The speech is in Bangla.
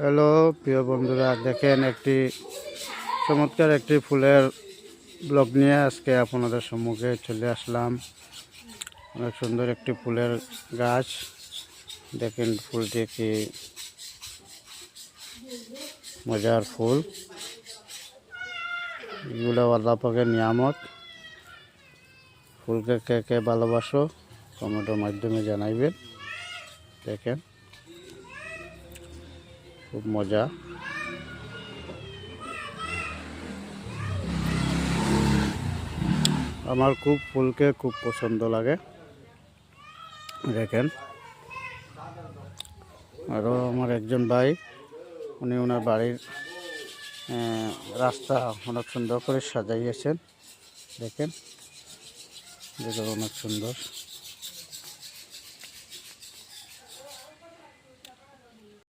হ্যালো প্রিয় বন্ধুরা, দেখেন একটি চমৎকার একটি ফুলের ব্লগ নিয়ে আজকে আপনাদের সম্মুখে চলে আসলাম। অনেক সুন্দর একটি ফুলের গাছ। দেখেন ফুলটি কি মজার ফুল। এগুলো আল্লাহ পাকের নিয়ামত। ফুলকে কে কে ভালোবাসো কমেন্টের মাধ্যমে জানাইবেন। দেখেন খুব মজা। আমার খুব ফুলকে খুব পছন্দ লাগে। দেখেন আরও আমার একজন ভাই, উনি ওনার বাড়ির রাস্তা অনেক সুন্দর করে সাজাইয়েছেন। দেখেন দেখেন অনেক সুন্দর।